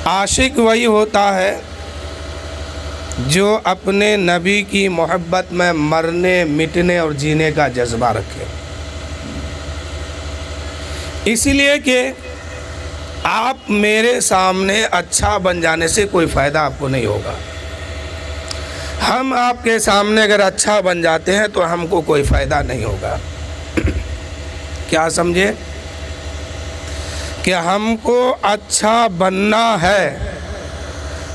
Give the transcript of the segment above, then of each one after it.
عاشق وہی ہوتا ہے جو اپنے نبی کی محبت میں مرنے مٹنے اور جینے کا جذبہ رکھے، اس لیے کہ آپ میرے سامنے اچھا بن جانے سے کوئی فائدہ آپ کو نہیں ہوگا۔ ہم آپ کے سامنے اگر اچھا بن جاتے ہیں تو ہم کو کوئی فائدہ نہیں ہوگا۔ کیا سمجھے کہ ہم کو اچھا بننا ہے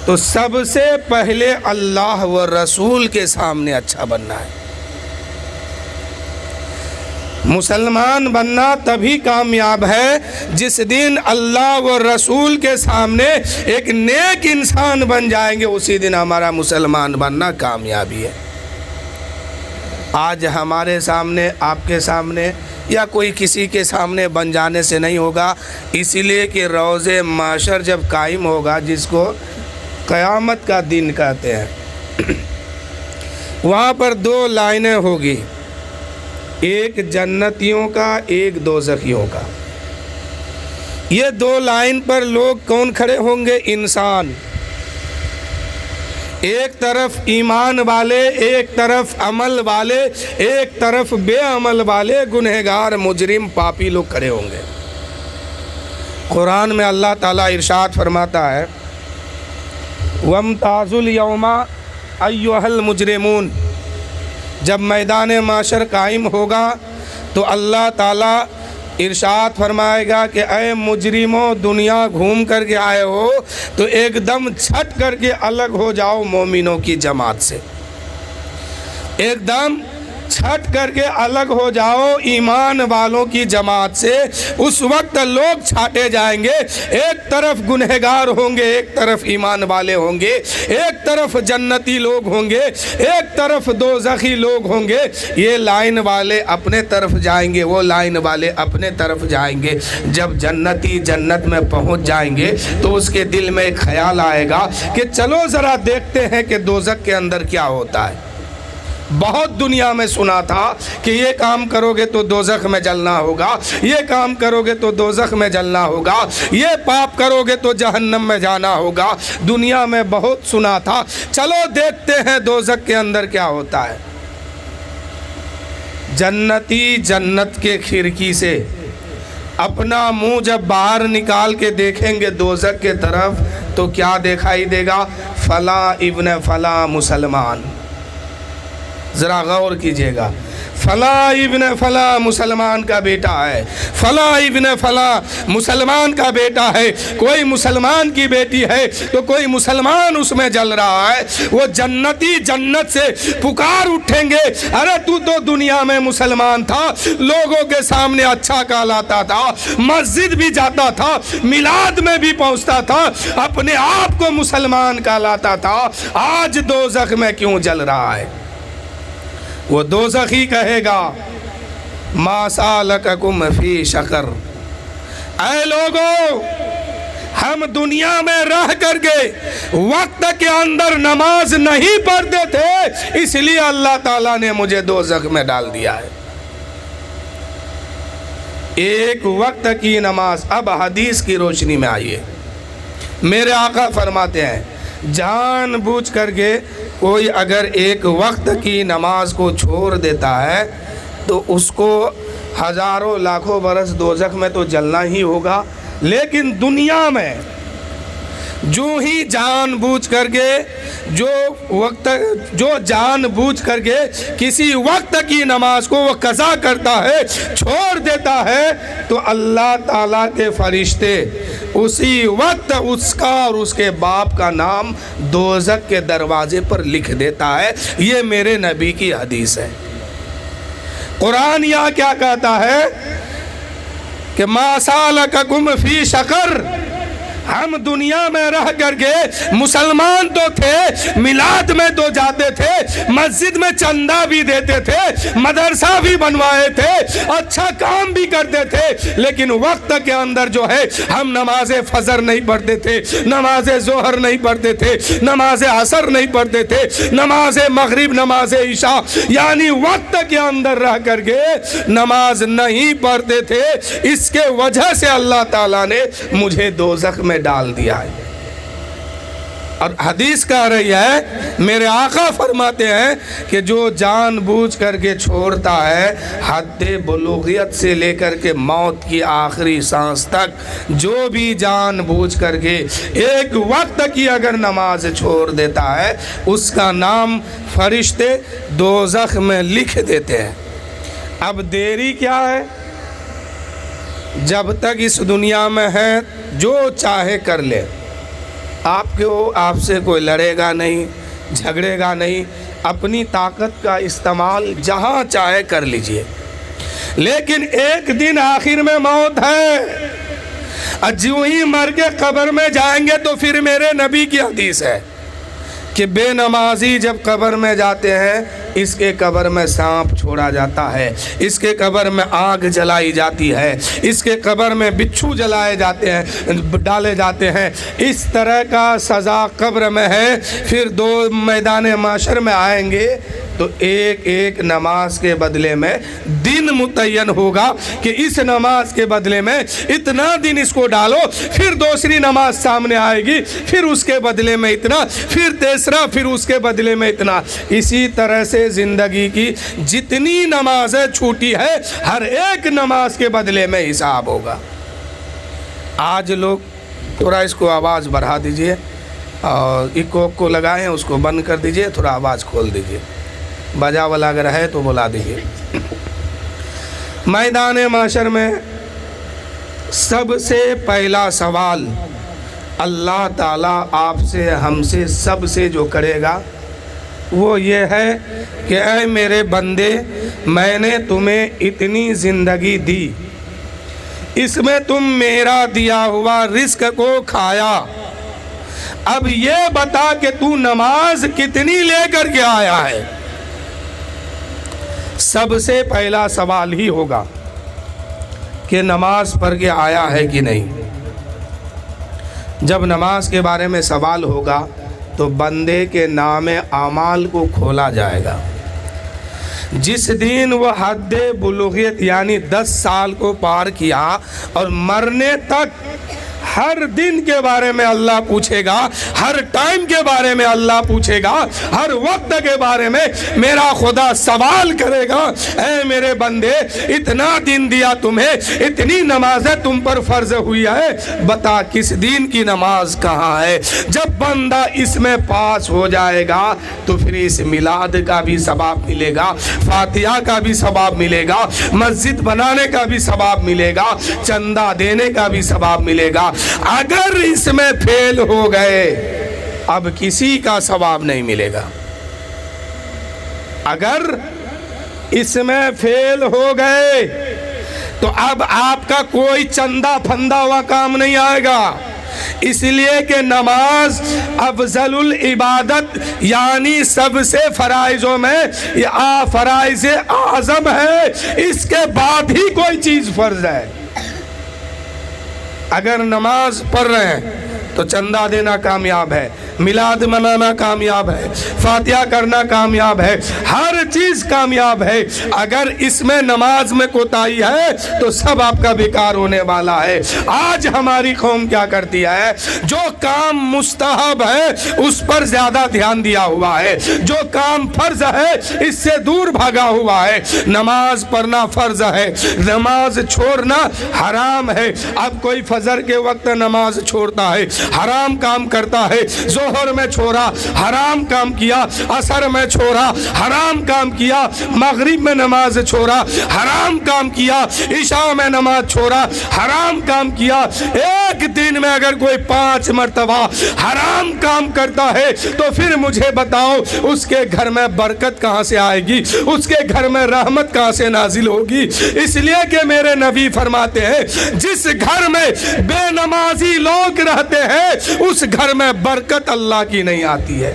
تو سب سے پہلے اللہ و رسول کے سامنے اچھا بننا ہے۔ مسلمان بننا تبھی کامیاب ہے جس دن اللہ و رسول کے سامنے ایک نیک انسان بن جائیں گے، اسی دن ہمارا مسلمان بننا کامیابی ہے۔ آج ہمارے سامنے، آپ کے سامنے یا کوئی کسی کے سامنے بن جانے سے نہیں ہوگا، اسی لیے کہ روز محشر جب قائم ہوگا، جس کو قیامت کا دن کہتے ہیں، وہاں پر دو لائنیں ہوگی، ایک جنتیوں کا ایک دوزخیوں کا۔ یہ دو لائن پر لوگ کون کھڑے ہوں گے؟ انسان، ایک طرف ایمان والے، ایک طرف عمل والے، ایک طرف بے عمل والے گنہگار مجرم پاپی لوگ کھڑے ہوں گے۔ قرآن میں اللہ تعالیٰ ارشاد فرماتا ہے وَامْتَازُوا الْيَوْمَ أَيُّهَا الْمُجْرِمُونَ، جب میدان محشر قائم ہوگا تو اللہ تعالیٰ ارشاد فرمائے گا کہ اے مجرموں، دنیا گھوم کر کے آئے ہو تو ایک دم چھٹ کر کے الگ ہو جاؤ مومنوں کی جماعت سے، ایک دم چھٹ کر کے الگ ہو جاؤ ایمان والوں کی جماعت سے۔ اس وقت لوگ چھاٹے جائیں گے، ایک طرف گنہگار ہوں گے، ایک طرف ایمان والے ہوں گے، ایک طرف جنتی لوگ ہوں گے، ایک طرف دوزخی لوگ ہوں گے۔ یہ لائن والے اپنے طرف جائیں گے، وہ لائن والے اپنے طرف جائیں گے۔ جب جنتی جنت میں پہنچ جائیں گے تو اس کے دل میں ایک خیال آئے گا کہ چلو ذرا دیکھتے ہیں کہ دوزخ کے اندر کیا ہوتا ہے۔ بہت دنیا میں سنا تھا کہ یہ کام کرو گے تو دوزخ میں جلنا ہوگا، یہ کام کرو گے تو دوزخ میں جلنا ہوگا، یہ پاپ کرو گے تو جہنم میں جانا ہوگا۔ دنیا میں بہت سنا تھا، چلو دیکھتے ہیں دوزخ کے اندر کیا ہوتا ہے۔ جنتی جنت کے کھڑکی سے اپنا منہ جب باہر نکال کے دیکھیں گے دوزخ کے طرف تو کیا دکھائی دے گا؟ فلاں ابن فلاں مسلمان۔ ذرا غور کیجئے گا، فلاں ابن فلاں مسلمان کا بیٹا ہے، فلاں ابن فلاں مسلمان کا بیٹا ہے، کوئی مسلمان کی بیٹی ہے تو کوئی مسلمان اس میں جل رہا ہے۔ وہ جنتی جنت سے پکار اٹھیں گے، ارے تو دنیا میں مسلمان تھا، لوگوں کے سامنے اچھا کہلاتا تھا، مسجد بھی جاتا تھا، میلاد میں بھی پہنچتا تھا، اپنے آپ کو مسلمان کہلاتا تھا، آج دوزخ میں کیوں جل رہا ہے؟ وہ دوزخی کہے گا ما سالککم فی سقر، اے لوگو، ہم دنیا میں رہ کر کے وقت کے اندر نماز نہیں پڑھتے تھے، اس لیے اللہ تعالیٰ نے مجھے دوزخ میں ڈال دیا ہے۔ ایک وقت کی نماز، اب حدیث کی روشنی میں آئیے، میرے آقا فرماتے ہیں جان بوجھ کر کے کوئی اگر ایک وقت کی نماز کو چھوڑ دیتا ہے تو اس کو ہزاروں لاکھوں برس دوزخ میں تو جلنا ہی ہوگا، لیکن دنیا میں جو ہی جان بوجھ کر کے جو جان بوجھ کر کے کسی وقت کی نماز کو وہ قضا کرتا ہے، چھوڑ دیتا ہے، تو اللہ تعالیٰ کے فرشتے اسی وقت اس کا اور اس کے باپ کا نام دوزخ کے دروازے پر لکھ دیتا ہے۔ یہ میرے نبی کی حدیث ہے۔ قرآن یہاں کیا کہتا ہے کہ ما سالککم فی سقر، ہم دنیا میں رہ کر کے مسلمان تو تھے، میلاد میں تو جاتے تھے، مسجد میں چندہ بھی دیتے تھے، مدرسہ بھی بنوائے تھے، اچھا کام بھی کرتے تھے، لیکن وقت کے اندر جو ہے ہم نماز فجر نہیں پڑھتے تھے، نماز ظہر نہیں پڑھتے تھے، نماز عصر نہیں پڑھتے تھے، نماز مغرب، نماز عشاء، یعنی وقت کے اندر رہ کر کے نماز نہیں پڑھتے تھے۔ اس کے وجہ سے اللہ تعالیٰ نے مجھے دوزخ میں ڈال دیا ہے۔ اور حدیث کہہ رہی ہے، میرے آقا فرماتے ہیں کہ جو جان بوجھ کر کے چھوڑتا ہے، حد بلوغیت سے لے کر کے موت کی آخری سانس تک، جو بھی جان بوجھ کر کے ایک وقت کی اگر نماز چھوڑ دیتا ہے، اس کا نام فرشتے دوزخ میں لکھ دیتے ہیں۔ اب دیری کیا ہے؟ جب تک اس دنیا میں ہے جو چاہے کر لے، آپ سے کوئی لڑے گا نہیں، جھگڑے گا نہیں، اپنی طاقت کا استعمال جہاں چاہے کر لیجئے، لیکن ایک دن آخر میں موت ہے، جو ہی مر کے قبر میں جائیں گے تو پھر میرے نبی کی حدیث ہے کہ بے نمازی جب قبر میں جاتے ہیں، اس کے قبر میں سانپ چھوڑا جاتا ہے، اس کے قبر میں آگ جلائی جاتی ہے، اس کے قبر میں بچھو جلائے جاتے ہیں، ڈالے جاتے ہیں، اس طرح کا سزا قبر میں ہے۔ پھر دو میدان معاشر میں آئیں گے تو ایک ایک نماز کے بدلے میں دن متعین ہوگا کہ اس نماز کے بدلے میں اتنا دن اس کو ڈالو، پھر دوسری نماز سامنے آئے گی، پھر اس کے بدلے میں اتنا، پھر تیسرا، پھر اس کے بدلے میں اتنا۔ اسی طرح سے زندگی کی جتنی نمازیں چھوٹی ہے، ہر ایک نماز کے بدلے میں حساب ہوگا۔ آج لوگ تھوڑا اس کو آواز بڑھا دیجئے اور ایکو کو لگائیں، اس کو بند کر دیجئے، تھوڑا آواز کھول دیجئے، بجا والا اگر ہے تو بلا دیجئے۔ میدان معاشر میں سب سے پہلا سوال اللہ تعالیٰ آپ سے، ہم سے، سب سے جو کرے گا وہ یہ ہے کہ اے میرے بندے، میں نے تمہیں اتنی زندگی دی، اس میں تم میرا دیا ہوا رزق کو کھایا، اب یہ بتا کہ تو نماز کتنی لے کر کے آیا ہے۔ سب سے پہلا سوال ہی ہوگا کہ نماز پڑھ کے آیا ہے کہ نہیں۔ جب نماز کے بارے میں سوال ہوگا تو بندے کے نام اعمال کو کھولا جائے گا۔ جس دن وہ حد بلوغیت یعنی 10 سال کو پار کیا اور مرنے تک ہر دن کے بارے میں اللہ پوچھے گا، ہر ٹائم کے بارے میں اللہ پوچھے گا، ہر وقت کے بارے میں میرا خدا سوال کرے گا، اے میرے بندے، اتنا دن دیا تمہیں، اتنی نمازیں تم پر فرض ہوئی ہے، بتا کس دین کی نماز کہاں ہے۔ جب بندہ اس میں پاس ہو جائے گا تو پھر اس میلاد کا بھی ثواب ملے گا، فاتحہ کا بھی ثواب ملے گا، مسجد بنانے کا بھی ثواب ملے گا، چندہ دینے کا بھی ثواب ملے گا۔ اگر اس میں فیل ہو گئے اب کسی کا ثواب نہیں ملے گا۔ اگر اس میں فیل ہو گئے تو اب آپ کا کوئی چندہ پھندہ ہوا کام نہیں آئے گا، اس لیے کہ نماز افضل العبادت یعنی سب سے فرائضوں میں یہ فرائض اعظم ہے، اس کے بعد ہی کوئی چیز فرض ہے۔ اگر نماز پڑھ رہے ہیں تو چندہ دینا کامیاب ہے، میلاد منانا کامیاب ہے، فاتحہ کرنا کامیاب ہے، ہر چیز کامیاب ہے۔ اگر اس میں نماز میں کوتاہی ہے تو سب آپ کا بیکار ہونے والا ہے۔ آج ہماری قوم کیا کرتی ہے؟ جو کام مستحب ہے اس پر زیادہ دھیان دیا ہوا ہے، جو کام فرض ہے اس سے دور بھاگا ہوا ہے۔ نماز پڑھنا فرض ہے، نماز چھوڑنا حرام ہے۔ اب کوئی فجر کے وقت نماز چھوڑتا ہے، حرام کام کرتا ہے، ظہر میں چھوڑا، حرام کام کیا، عصر میں چھوڑا، حرام کام کیا، مغرب میں نماز چھوڑا، حرام کام کیا، عشاء میں نماز چھوڑا، حرام کام کیا۔ ایک دن میں اگر کوئی 5 مرتبہ حرام کام کرتا ہے تو پھر مجھے بتاؤ اس کے گھر میں برکت کہاں سے آئے گی، اس کے گھر میں رحمت کہاں سے نازل ہوگی؟ اس لیے کہ میرے نبی فرماتے ہیں جس گھر میں بے نمازی لوگ رہتے ہیں اس گھر میں برکت اللہ کی نہیں آتی ہے۔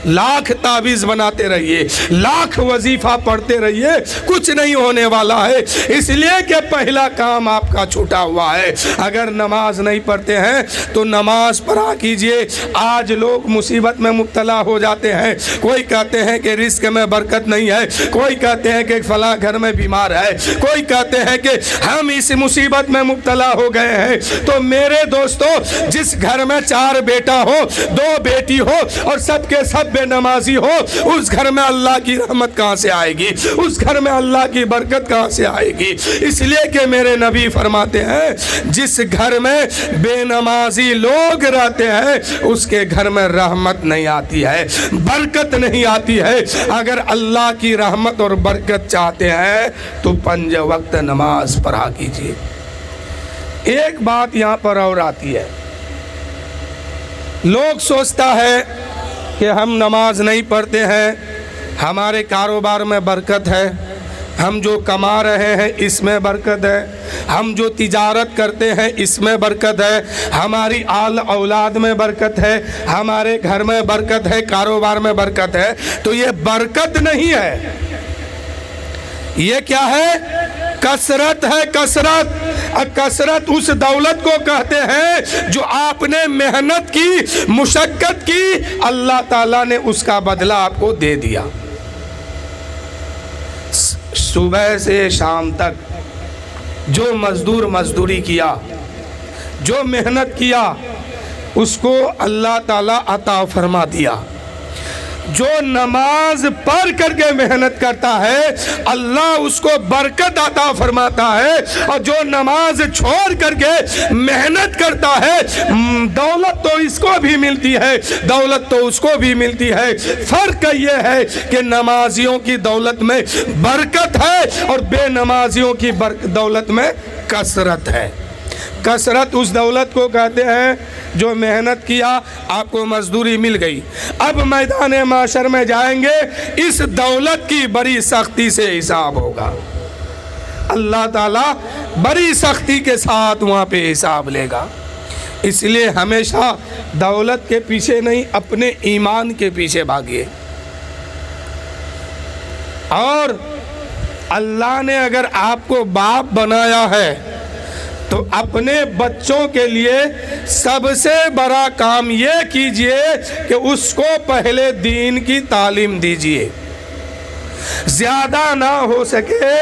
लाख तावीज़ बनाते रहिए, लाख वजीफ़ा पढ़ते रहिए, कुछ नहीं होने वाला है। इसलिए कि पहला काम आपका छूटा हुआ है। अगर नमाज नहीं पढ़ते हैं तो नमाज पढ़ा कीजिए। आज लोग मुसीबत में मुब्तला हो जाते हैं। कोई कहते हैं कि रिस्क में बरकत नहीं है, कोई कहते हैं कि फलां घर में बीमार है, कोई कहते हैं कि हम इस मुसीबत में मुब्तला हो गए हैं। तो मेरे दोस्तों, जिस घर में 4 बेटा हो, 2 बेटी हो और सबके सब बेनमाजी हो, उस घर में अल्लाह की रहमत कहाँ से आएगी? उस घर में अल्लाह की बरकत कहाँ से आएगी? इसलिए कि मेरे नबी फरमाते हैं, जिस घर में बेनमाजी लोग रहते हैं उसके घर में रहमत नहीं आती है, बरकत नहीं आती है। अगर अल्लाह की रहमत और बरकत चाहते हैं तो 5 वक्त नमाज पढ़ा कीजिए। एक बात यहाँ पर और आती है, लोग सोचता है कि हम नमाज नहीं पढ़ते हैं, हमारे कारोबार में बरकत है, हम जो कमा रहे हैं इसमें बरकत है, हम जो तिजारत करते हैं इसमें बरकत है, हमारी आल औलाद में बरकत है, हमारे घर में बरकत है, कारोबार में बरकत है। तो ये बरकत नहीं है, ये क्या है? कसरत है, कसरत। कसरत उस दौलत को कहते हैं जो आपने मेहनत की, मुशक्कत की, अल्लाह ताला ने उसका बदला आपको दे दिया। सुबह से शाम तक जो मजदूर मजदूरी किया, जो मेहनत किया, उसको अल्लाह ताला अता फरमा दिया। जो नमाज पढ़ करके मेहनत करता है अल्लाह उसको बरकत अता फरमाता है, और जो नमाज छोड़ करके मेहनत करता है, दौलत तो इसको भी मिलती है, दौलत तो उसको भी मिलती है। फर्क ये है कि नमाजियों की दौलत में बरकत है और बेनमाजियों की दौलत में कसरत है। कसरत उस दौलत को कहते हैं जो मेहनत किया, आपको मजदूरी मिल गई, अब मैदान माशर में जाएंगे, इस दौलत की बड़ी सख्ती से हिसाब होगा। अल्लाह ताला बड़ी सख्ती के साथ वहाँ पे हिसाब लेगा। इसलिए हमेशा दौलत के पीछे नहीं, अपने ईमान के पीछे भागिए। और अल्लाह ने अगर आपको बाप बनाया है तो अपने बच्चों के लिए सबसे बड़ा काम ये कीजिए कि उसको पहले दीन की तालीम दीजिए। ज़्यादा ना हो सके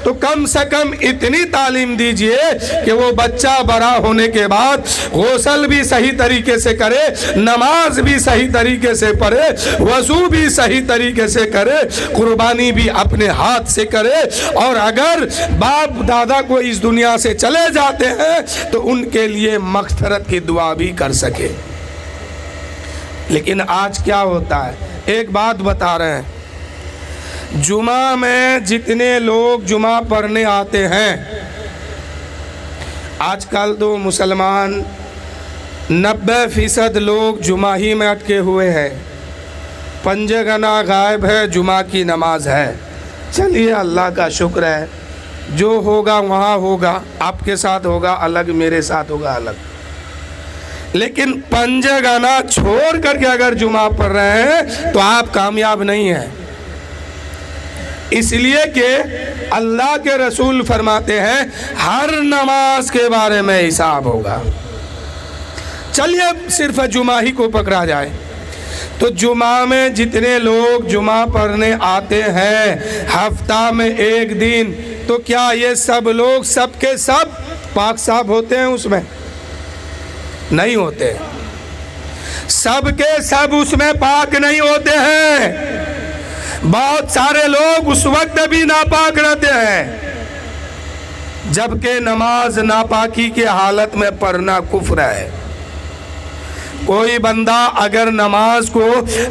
तो कम से कम इतनी तालीम दीजिए कि वो बच्चा बड़ा होने के बाद गुस्ल भी सही तरीके से करे, नमाज भी सही तरीके से पढ़े, वज़ू भी सही तरीके से करे, कुर्बानी भी अपने हाथ से करे, और अगर बाप दादा को इस दुनिया से चले जाते हैं तो उनके लिए मग़फ़िरत की दुआ भी कर सके। लेकिन आज क्या होता है, एक बात बता रहे हैं, जुमा में जितने लोग जुमा पढ़ने आते हैं, आजकल तो मुसलमान 90% लोग जुमा ही में अटके हुए हैं। पंजगना गायब है, जुमा की नमाज है। चलिए अल्लाह का शुक्र है, जो होगा वहाँ होगा, आपके साथ होगा अलग, मेरे साथ होगा अलग। लेकिन पंजगना छोड़ करके अगर जुमा पढ़ रहे हैं तो आप कामयाब नहीं हैं। इसलिए कि अल्लाह के रसूल फरमाते हैं हर नमाज के बारे में हिसाब होगा। चलिए सिर्फ जुमा ही को पकड़ा जाए तो जुमा में जितने लोग जुमा पढ़ने आते हैं हफ्ता में एक दिन, तो क्या ये सब लोग सबके सब पाक साफ होते हैं? उसमें नहीं होते। सबके सब उसमें पाक नहीं होते हैं। बहुत सारे लोग उस वक्त भी नापाक रहते हैं जबकि नमाज नापाकी के हालत में पढ़ना कुफ्र है। कोई बंदा अगर नमाज को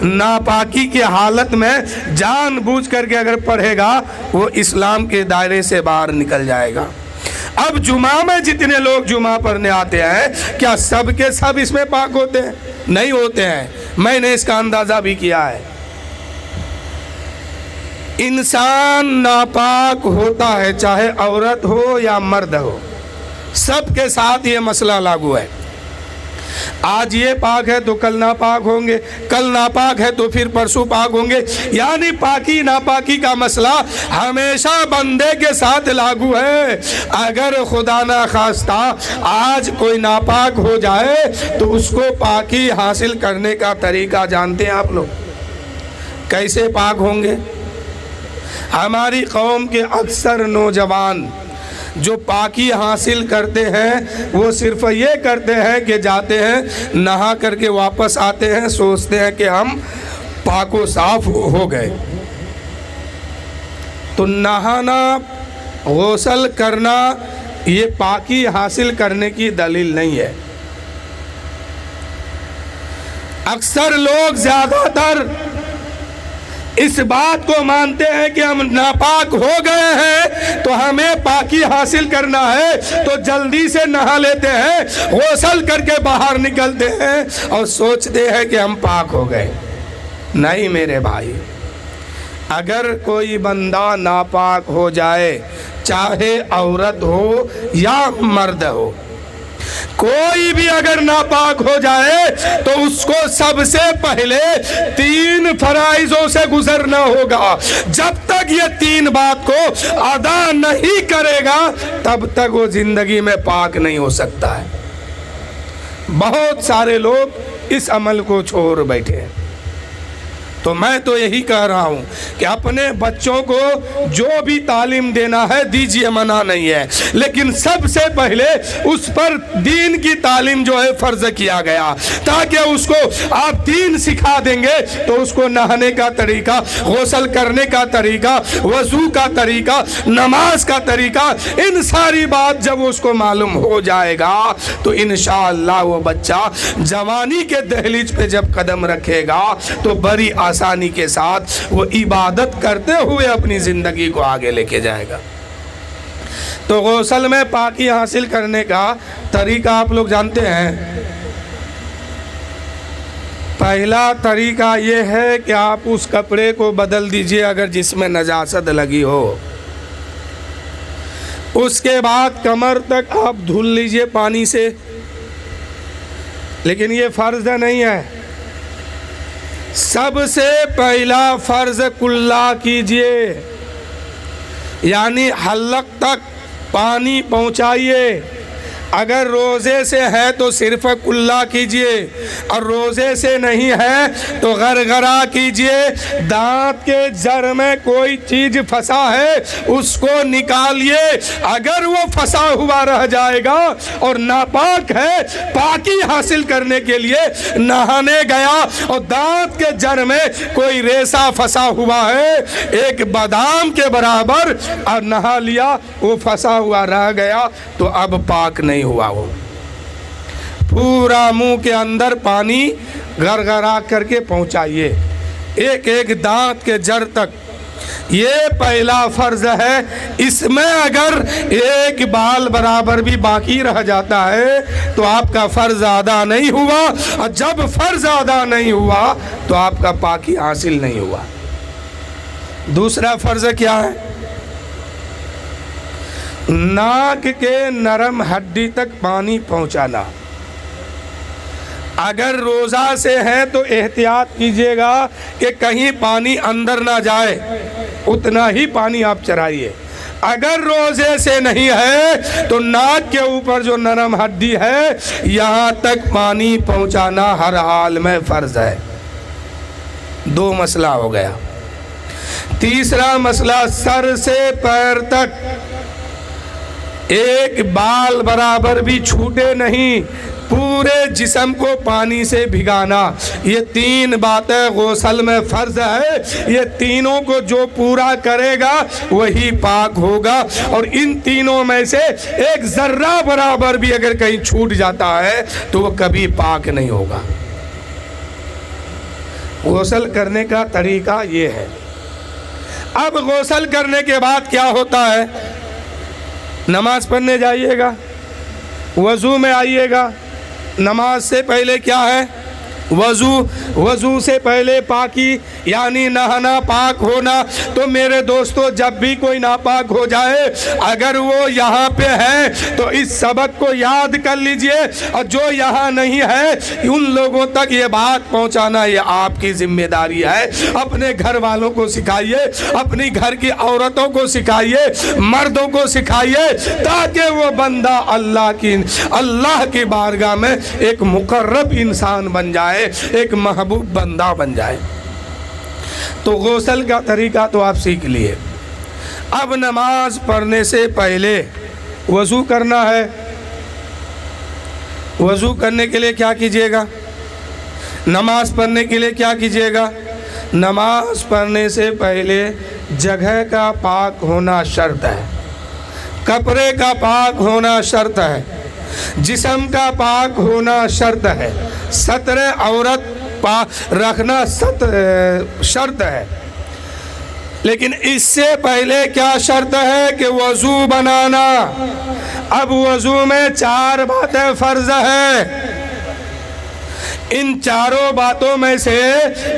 नापाकी के हालत में जानबूझ करके अगर पढ़ेगा वो इस्लाम के दायरे से बाहर निकल जाएगा। अब जुमा में जितने लोग जुमा पढ़ने आते हैं क्या सब के सब इसमें पाक होते हैं? नहीं होते हैं। मैंने इसका अंदाज़ा भी किया है। इंसान नापाक होता है, चाहे औरत हो या मर्द हो, सबके साथ ये मसला लागू है। آج یہ پاک ہے تو کل ناپاک ہوں گے، کل ناپاک ہے تو پھر پرسوں پاک ہوں گے۔ یعنی پاکی ناپاکی کا مسئلہ ہمیشہ بندے کے ساتھ لاگو ہے۔ اگر خدا نہ خواستہ آج کوئی ناپاک ہو جائے تو اس کو پاکی حاصل کرنے کا طریقہ جانتے ہیں آپ لوگ؟ کیسے پاک ہوں گے؟ ہماری قوم کے اکثر نوجوان جو پاکی حاصل کرتے ہیں وہ صرف یہ کرتے ہیں کہ جاتے ہیں نہا کر کے واپس آتے ہیں، سوچتے ہیں کہ ہم پاک و صاف ہو گئے۔ تو نہانا، غسل کرنا یہ پاکی حاصل کرنے کی دلیل نہیں ہے۔ اکثر لوگ زیادہ تر اس بات کو مانتے ہیں کہ ہم ناپاک ہو گئے ہیں تو ہمیں پاکی حاصل کرنا ہے، تو جلدی سے نہا لیتے ہیں، غسل کر کے باہر نکلتے ہیں اور سوچتے ہیں کہ ہم پاک ہو گئے۔ نہیں میرے بھائی، اگر کوئی بندہ ناپاک ہو جائے، چاہے عورت ہو یا مرد ہو، کوئی بھی اگر ناپاک ہو جائے تو اس کو سب سے پہلے 3 فرائضوں سے گزرنا ہوگا۔ جب تک یہ 3 بات کو ادا نہیں کرے گا تب تک وہ زندگی میں پاک نہیں ہو سکتا ہے۔ بہت سارے لوگ اس عمل کو چھوڑ بیٹھے ہیں۔ تو میں تو یہی کہہ رہا ہوں کہ اپنے بچوں کو جو بھی تعلیم دینا ہے دیجیے، منع نہیں ہے، لیکن سب سے پہلے اس پر دین کی تعلیم جو ہے فرض کیا گیا، تاکہ اس کو آپ دین سکھا دیں گے تو اس کو نہانے کا طریقہ، غسل کرنے کا طریقہ، وضو کا طریقہ، نماز کا طریقہ، ان ساری بات جب اس کو معلوم ہو جائے گا تو انشاءاللہ وہ بچہ جوانی کے دہلیز پہ جب قدم رکھے گا تو بڑی آسانی کے ساتھ وہ عبادت کرتے ہوئے اپنی زندگی کو آگے لے کے جائے گا۔ تو غسل میں پاکی حاصل کرنے کا طریقہ آپ لوگ جانتے ہیں۔ پہلا طریقہ یہ ہے کہ آپ اس کپڑے کو بدل دیجئے اگر جس میں نجاست لگی ہو، اس کے بعد کمر تک آپ دھل لیجئے پانی سے، لیکن یہ فرض نہیں ہے۔ سب سے پہلا فرض کلا کیجئے، یعنی حلق تک پانی پہنچائیے۔ اگر روزے سے ہے تو صرف کلا کیجئے، اور روزے سے نہیں ہے تو غرغرہ کیجئے۔ دانت کے جڑ میں کوئی چیز پھنسا ہے اس کو نکالیے، اگر وہ پھنسا ہوا رہ جائے گا اور ناپاک ہے، پاکی حاصل کرنے کے لیے نہانے گیا اور دانت کے جڑ میں کوئی ریسا پھنسا ہوا ہے ایک بادام کے برابر، اور نہا لیا، وہ پھنسا ہوا رہ گیا تو اب پاک نہیں ہوا۔ ہو پورا منہ کے اندر پانی گرگرا کر کے پہنچائیے، ایک ایک دانت کے جڑ تک۔ یہ پہلا فرض ہے۔ اس میں اگر ایک بال برابر بھی باقی رہ جاتا ہے تو آپ کا فرض ادا نہیں ہوا، اور جب فرض ادا نہیں ہوا تو آپ کا پاکی حاصل نہیں ہوا۔ دوسرا فرض کیا ہے؟ ناک کے نرم ہڈی تک پانی پہنچانا۔ اگر روزہ سے ہے تو احتیاط کیجیے گا کہ کہیں پانی اندر نہ جائے، اتنا ہی پانی آپ چرائیے۔ اگر روزے سے نہیں ہے تو ناک کے اوپر جو نرم ہڈی ہے یہاں تک پانی پہنچانا ہر حال میں فرض ہے۔ 2 مسئلہ ہو گیا۔ تیسرا مسئلہ، سر سے پیر تک ایک بال برابر بھی چھوٹے نہیں، پورے جسم کو پانی سے بھگانا۔ یہ 3 باتیں غسل میں فرض ہے۔ یہ تینوں کو جو پورا کرے گا وہی پاک ہوگا، اور ان تینوں میں سے ایک ذرہ برابر بھی اگر کہیں چھوٹ جاتا ہے تو وہ کبھی پاک نہیں ہوگا۔ غسل کرنے کا طریقہ یہ ہے۔ اب غسل کرنے کے بعد کیا ہوتا ہے؟ نماز پڑھنے جائیے گا، وضو میں آئیے گا۔ نماز سے پہلے کیا ہے؟ وضو سے پہلے پاکی، यानी नहाना पाक होना। तो मेरे दोस्तों, जब भी कोई नापाक हो जाए, अगर वो यहाँ पे है तो इस सबक को याद कर लीजिए, और जो यहाँ नहीं है उन लोगों तक ये बात पहुँचाना ये आपकी जिम्मेदारी है। अपने घर वालों को सिखाइए, अपनी घर की औरतों को सिखाइए, मर्दों को सिखाइए, ताकि वो बंदा अल्लाह की बारगाह में एक मुकर्रब इंसान बन जाए, एक महबूब बंदा बन जाए। तो गुस्ल का तरीका तो आप सीख लिए। अब नमाज पढ़ने से पहले वज़ू करना है। वज़ू करने के लिए क्या कीजिएगा? नमाज पढ़ने के लिए क्या कीजिएगा? नमाज पढ़ने से पहले जगह का पाक होना शर्त है, कपड़े का पाक होना शर्त है, जिस्म का पाक होना शर्त है, सत्र औरत रखना शर्त है। लेकिन इससे पहले क्या शर्त है कि वज़ू बनाना। अब वज़ू में 4 बातें फ़र्ज़ है। इन चारों बातों में से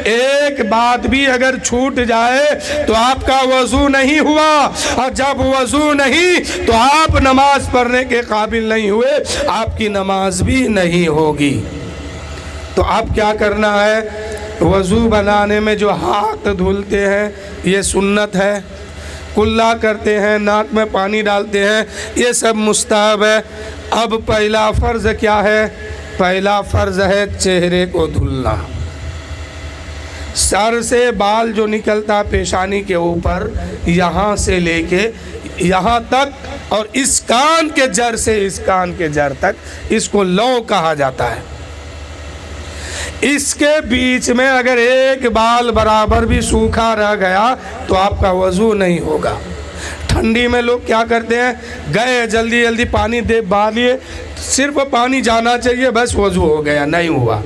एक बात भी अगर छूट जाए तो आपका वज़ू नहीं हुआ, और जब वज़ू नहीं तो आप नमाज पढ़ने के काबिल नहीं हुए, आपकी नमाज भी नहीं होगी। तो आप क्या करना है? वज़ू बनाने में जो हाथ धुलते हैं ये सुन्नत है, कुल्ला करते हैं, नाक में पानी डालते हैं, ये सब मुस्तहब है। अब पहला फ़र्ज़ क्या है? पहला फ़र्ज़ है चेहरे को धुलना। सर से बाल जो निकलता पेशानी के ऊपर, यहाँ से लेके यहाँ तक, और इस कान के जड़ से इस कान के जड़ तक, इसको लौ कहा जाता है। इसके बीच में अगर एक बाल बराबर भी सूखा रह गया तो आपका वज़ू नहीं होगा। ठंडी में लोग क्या करते हैं? गए जल्दी जल्दी पानी दे बालिए, सिर्फ पानी जाना चाहिए, बस वज़ू हो गया। नहीं हुआ।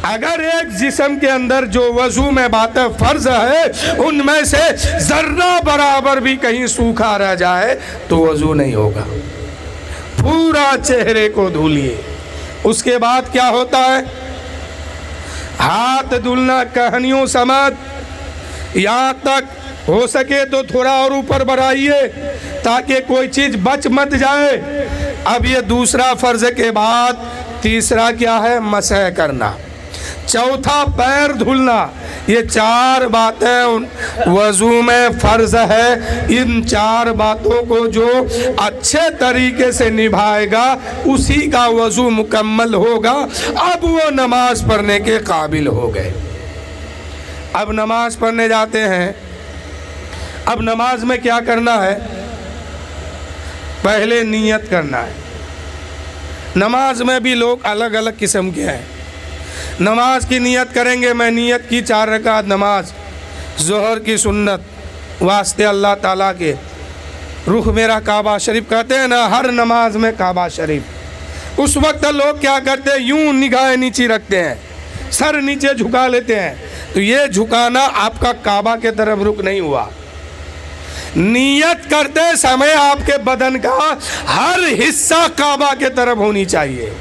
अगर एक जिस्म के अंदर जो वज़ू में बातें फ़र्ज़ है उनमें से ज़र्रा बराबर भी कहीं सूखा रह जाए तो वज़ू नहीं होगा। पूरा चेहरे को धुलिए। उसके बाद क्या होता है? हाथ धुलना कहानियों समझ, यहाँ तक हो सके तो थोड़ा और ऊपर बढ़ाइए ताकि कोई चीज़ बच मत जाए। अब ये दूसरा फ़र्ज़ के बाद तीसरा क्या है? मसह करना। चौथा पैर धुलना। ये 4 बातें वज़ू में फ़र्ज़ है। इन 4 बातों को जो अच्छे तरीके से निभाएगा उसी का वज़ू मुकम्मल होगा। अब वो नमाज पढ़ने के काबिल हो गए। अब नमाज पढ़ने जाते हैं। अब नमाज में क्या करना है? पहले नियत करना है। नमाज में भी लोग अलग अलग किस्म के हैं। नमाज की नियत करेंगे। मैं नियत की 4 रकात नमाज, ज़ोहर की सुन्नत, वास्ते अल्लाह ताला के, रुख मेरा काबा शरीफ। कहते हैं ना हर नमाज में काबा शरीफ। उस वक्त लोग क्या करते हैं? यूं निगाहें नीचे रखते हैं, सर नीचे झुका लेते हैं। तो ये झुकाना आपका काबा के तरफ रुख नहीं हुआ। नियत करते समय आपके बदन का हर हिस्सा काबा के तरफ होनी चाहिए।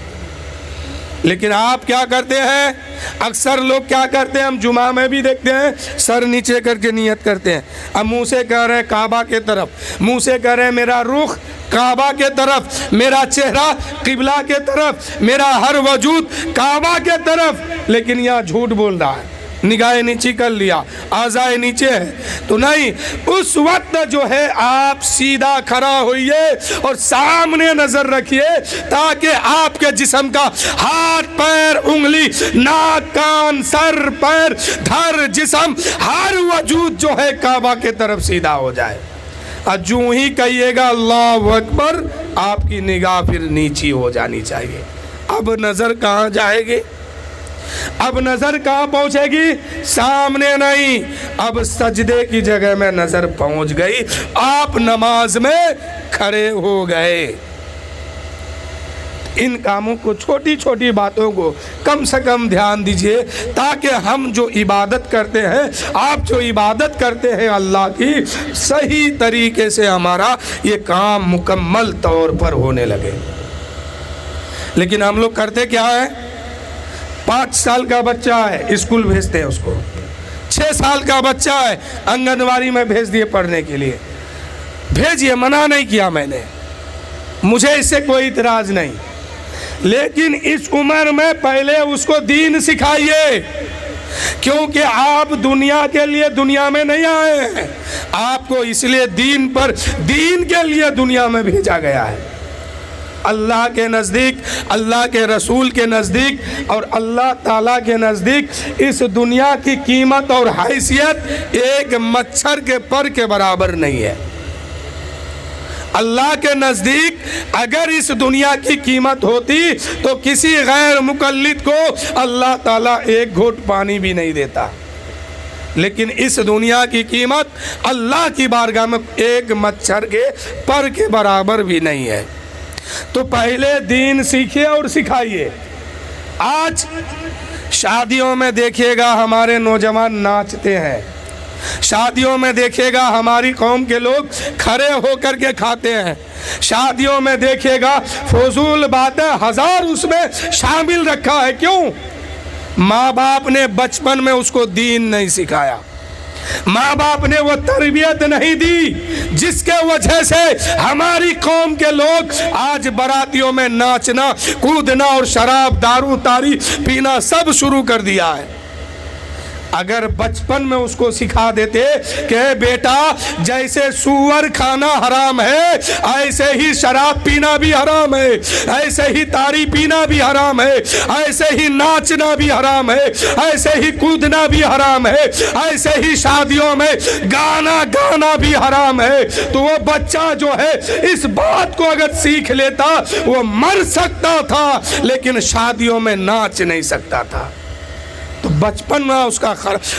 लेकिन आप क्या करते हैं? अक्सर लोग क्या करते हैं, हम जुमा में भी देखते हैं, सर नीचे करके नियत करते हैं। अब मुंह से कह रहे हैं काबा के तरफ, मुंह से कह रहे हैं मेरा रुख काबा के तरफ, मेरा चेहरा किबला के तरफ, मेरा हर वजूद काबा के तरफ। लेकिन यहाँ झूठ बोल रहा है। निगाहें नीचे कर लिया, आज़ाए नीचे है तो नहीं। उस वक्त जो है आप सीधा खड़ा होइए और सामने नजर रखिए ताकि आपके जिस्म का हाथ पैर उंगली नाक कान सर पैर धर जिस्म हर वजूद जो है काबा के तरफ सीधा हो जाए। और जो ही कहिएगा अल्लाहु अकबर, आपकी निगाह फिर नीची हो जानी चाहिए। अब नज़र कहाँ जाएगी? अब नजर कहाँ पहुंचेगी? सामने नहीं, अब सजदे की जगह में नजर पहुंच गई। आप नमाज में खड़े हो गए। इन कामों को, छोटी छोटी बातों को कम से कम ध्यान दीजिए ताकि हम जो इबादत करते हैं, आप जो इबादत करते हैं अल्लाह की, सही तरीके से हमारा ये काम मुकम्मल तौर पर होने लगे। लेकिन हम लोग करते क्या है? 5 साल का बच्चा है, स्कूल भेजते हैं उसको, 6 साल का बच्चा है, आंगनवाड़ी में भेज दिए पढ़ने के लिए, भेजिए, मना नहीं किया मैंने, मुझे इससे कोई इतराज़ नहीं, लेकिन इस उम्र में पहले उसको दीन सिखाइए, क्योंकि आप दुनिया के लिए दुनिया में नहीं आए हैं, आपको इसलिए दीन के लिए दुनिया में भेजा गया है। अल्लाह के नज़दीक, अल्लाह के रसूल के नज़दीक और अल्लाह ताला के नज़दीक इस दुनिया की कीमत और हैसियत एक मच्छर के पर के बराबर नहीं है। अल्लाह के नज़दीक अगर इस दुनिया की कीमत होती तो किसी गैर मुकल्लिद को अल्लाह ताला एक घूंट पानी भी नहीं देता, लेकिन इस दुनिया की कीमत अल्लाह की बारगाह में एक मच्छर के पर के बराबर भी नहीं है। तो पहले दीन सीखिए और सिखाइए। आज शादियों में देखिएगा हमारे नौजवान नाचते हैं, शादियों में देखिएगा हमारी कौम के लोग खड़े होकर के खाते हैं, शादियों में देखिएगा फजूल बातें हजार उसमें शामिल रखा है। क्यों? माँ बाप ने बचपन में उसको दीन नहीं सिखाया, माँ बाप ने वो तरबियत नहीं दी, जिसके वजह से हमारी कौम के लोग आज बारातियों में नाचना, कूदना और शराब, दारू, तारी पीना सब शुरू कर दिया है। अगर बचपन में उसको सिखा देते कि बेटा जैसे सूअर खाना हराम है, ऐसे ही शराब पीना भी हराम है, ऐसे ही तारी पीना भी हराम है, ऐसे ही नाचना भी हराम है, ऐसे ही कूदना भी हराम है, ऐसे ही शादियों में गाना भी हराम है, तो वो बच्चा जो है इस बात को अगर सीख लेता वो मर सकता था, लेकिन शादियों में नाच नहीं सकता था। तो बचपन में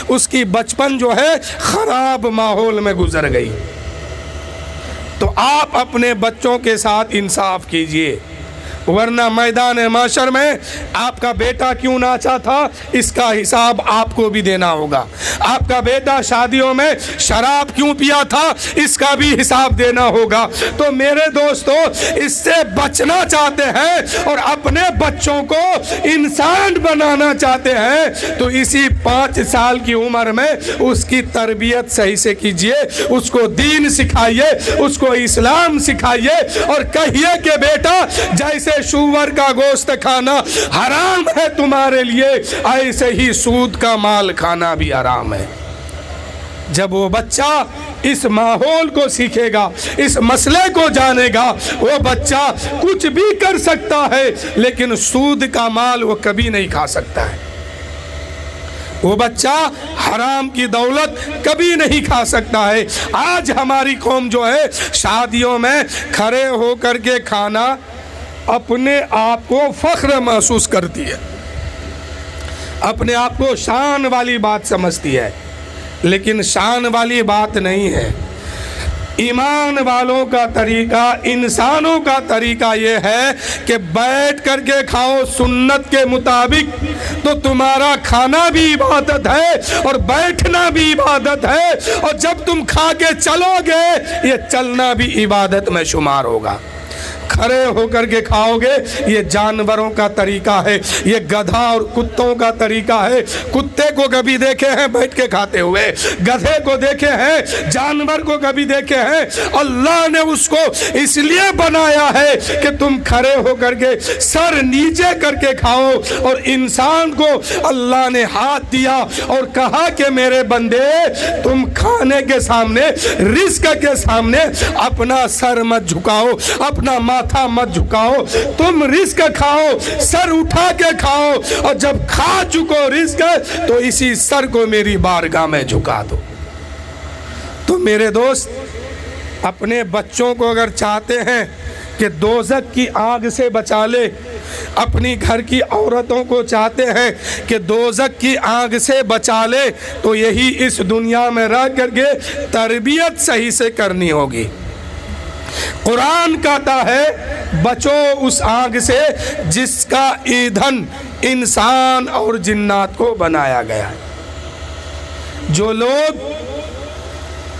उसकी बचपन जो है खराब माहौल में गुजर गई। तो आप अपने बच्चों के साथ इंसाफ कीजिए, वरना मैदान माशर में आपका बेटा क्यों नाचा था इसका हिसाब आपको भी देना होगा, आपका बेटा शादियों में शराब क्यों पिया था इसका भी हिसाब देना होगा। तो मेरे दोस्तों, इससे बचना चाहते हैं और अपने बच्चों को इंसान बनाना चाहते हैं तो इसी 5 साल की उम्र में उसकी तरबियत सही से कीजिए, उसको दीन सिखाइए, उसको इस्लाम सिखाइए और कहिए कि बेटा जैसे सूअर का गोश्त खाना हराम है तुम्हारे लिए, ऐसे ही सूद का माल खाना भी हराम है। जब वो बच्चा इस माहौल को सीखेगा, इस मसले को जानेगा, वो बच्चा कुछ भी कर सकता है लेकिन सूद का माल वो कभी नहीं खा सकता है। वो बच्चा हराम की दौलत कभी नहीं खा सकता है। आज हमारी कौम जो है शादियों में खड़े होकर के खाना अपने आप को फख्र महसूस करती है, अपने आप को शान वाली बात समझती है, लेकिन शान वाली बात नहीं है। ईमान वालों का तरीका, इंसानों का तरीका ये है कि बैठ करके खाओ सुन्नत के मुताबिक, तो तुम्हारा खाना भी इबादत है और बैठना भी इबादत है, और जब तुम खा के चलोगे ये चलना भी इबादत में शुमार होगा। खड़े होकर के खाओगे ये जानवरों का तरीका है, ये गधा और कुत्तों का तरीका है। कुत्ते को कभी देखे हैं बैठ के खाते हुए? गधे को देखे हैं? जानवर को कभी देखे हैं? अल्लाह ने उसको इसलिए बनाया है कि तुम खड़े होकर के सर नीचे करके खाओ, और इंसान को अल्लाह ने हाथ दिया और कहा कि मेरे बंदे तुम खाने के सामने, रिस्क के सामने अपना सर मत झुकाओ, अपना माथा मत झुकाओ, तुम रिस्क खाओ, सर उठा के खाओ, और जब खा चुको रिस्क तो इसी सर को मेरी बारगाह में झुका दो। तो मेरे दोस्त, अपने बच्चों को अगर चाहते हैं कि दोज़ख की आग से बचा ले, अपनी घर की औरतों को चाहते हैं कि दोज़ख की आग से बचा ले, तो यही इस दुनिया में रह करके तरबियत सही से करनी होगी। कुरान कहता है बचो उस आग से जिसका ईंधन इंसान और जिन्नात को बनाया गया है। जो लोग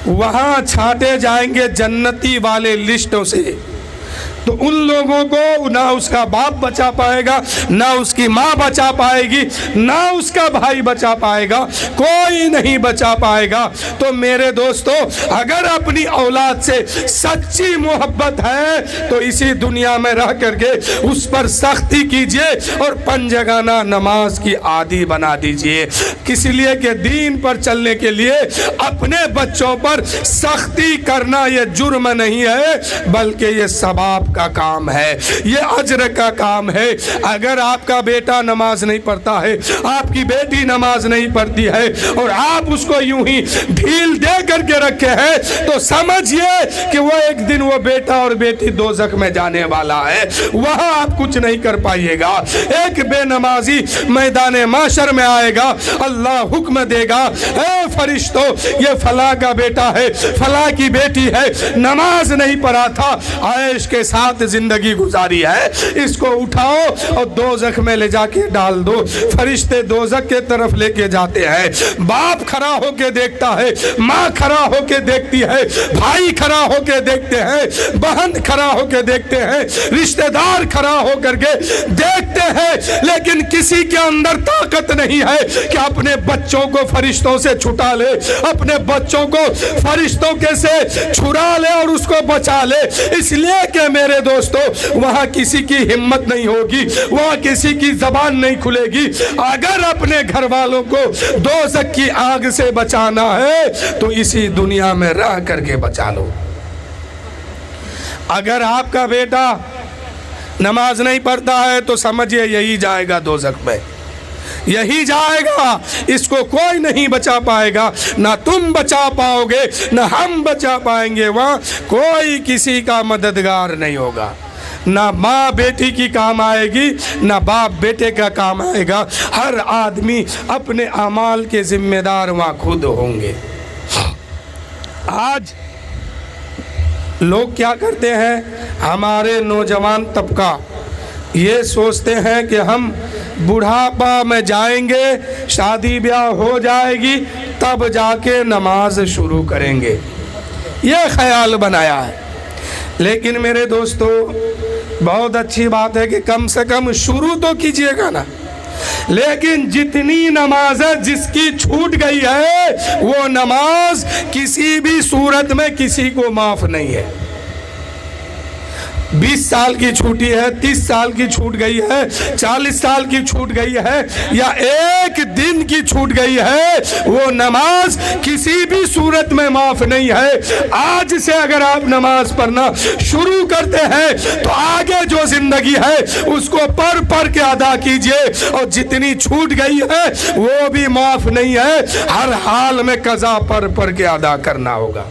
वहाँ छांटे जाएंगे जन्नती वाले लिस्टों से, तो उन लोगों को ना उसका बाप बचा पाएगा, ना उसकी माँ बचा पाएगी, ना उसका भाई बचा पाएगा, कोई नहीं बचा पाएगा। तो मेरे दोस्तों, अगर अपनी औलाद से सच्ची मोहब्बत है तो इसी दुनिया में रह करके उस पर सख्ती कीजिए और पंजगाना नमाज की आदी बना दीजिए। किस लिए कि दीन पर चलने के लिए अपने बच्चों पर सख्ती करना ये जुर्म नहीं है, बल्कि ये सवाब का काम है, ये अजर का काम है। अगर आपका बेटा नमाज नहीं पढ़ता है, आपकी बेटी नमाज नहीं पढ़ती है और आप उसको यूं ही ढील दे करके रखे हैं, तो समझिए कि वो एक दिन वो बेटा और बेटी दोज़ख में जाने वाला है, वहां आप कुछ नहीं कर पाइएगा। एक बेनमाजी मैदान माशर में आएगा, अल्लाह हुक्म देगा, ए फरिश्तों, ये फला का बेटा है, फला की बेटी है, नमाज नहीं पढ़ा था, ऐश के साथ जिंदगी गुजारी है, इसको उठाओ और दोज़ख में ले जाके डाल दो। फरिश्ते दोज़ख के तरफ लेके जाते हैं, बाप खड़ा होके देखता है, माँ खड़ा होके देखती है, भाई खड़ा होके देखते हैं, बहन खड़ा होके देखते हैं, रिश्तेदार खड़ा होकर के देखते हैं, लेकिन किसी के अंदर ताकत नहीं है कि अपने बच्चों को फरिश्तों से छुटा ले, अपने बच्चों को फरिश्तों के से छुड़ा ले और उसको बचा ले। इसलिए कि मेरे दोस्तों, वहां किसी की हिम्मत नहीं होगी, वहां किसी की जबान नहीं खुलेगी। अगर अपने घर वालों को दोज़ख की आग से बचाना है तो इसी दुनिया में रह करके बचा लो। अगर आपका बेटा नमाज नहीं पढ़ता है तो समझिए यही जाएगा दोज़ख में, यही जाएगा, इसको कोई नहीं बचा पाएगा, ना तुम बचा पाओगे ना हम बचा पाएंगे। वहाँ कोई किसी का मददगार नहीं होगा, ना माँ बेटी की काम आएगी, ना बाप बेटे का काम आएगा। हर आदमी अपने अमाल के जिम्मेदार वहाँ खुद होंगे। आज लोग क्या करते हैं, हमारे नौजवान तबका ये सोचते हैं कि हम बुढ़ापा में जाएंगे, शादी ब्याह हो जाएगी, तब जाके नमाज शुरू करेंगे, ये ख्याल बनाया है। लेकिन मेरे दोस्तों, बहुत अच्छी बात है कि कम से कम शुरू तो कीजिएगा ना, लेकिन जितनी नमाज है जिसकी छूट गई है वो नमाज किसी भी सूरत में किसी को माफ नहीं है। 20 साल की छूटी है, 30 साल की छूट गई है, 40 साल की छूट गई है, या एक दिन की छूट गई है, वो नमाज किसी भी सूरत में माफ नहीं है। आज से अगर आप नमाज पढ़ना शुरू करते हैं तो आगे जो जिंदगी है उसको पढ़ के अदा कीजिए, और जितनी छूट गई है वो भी माफ नहीं है, हर हाल में कज़ा पढ़ के अदा करना होगा।